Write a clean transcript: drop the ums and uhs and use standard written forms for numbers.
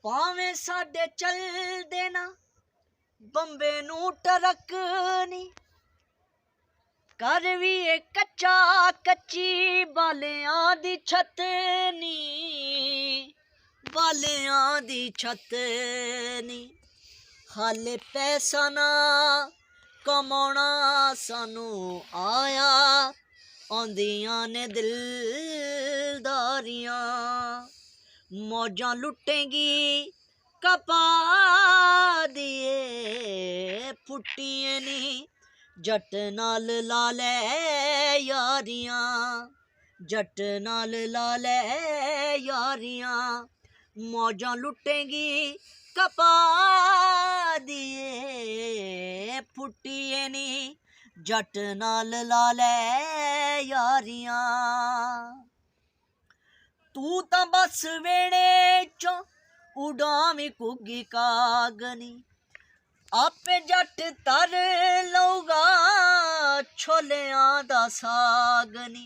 भावें साडे चल देना बंबे नू टरक नी घर भी ए कच्चा कच्ची बालियां दी छत नी बालियां दी छत नी हाले पैसा ना कमाना सानू आया आंदियां ने दिलदारियां मौजां लुटेंगी कपा दिए फुट्टिए नी जट नाल ला लै यारियां जट नाल ला लै यारियां मौजां लुटेंगी कपा दिए फुट्टिए नी जट नाल ला लै यारियां तू तां बस वेणे चों उड़ावी घुग्गी कागनी आपे जट तर लऊगा छोलियां दा साग नी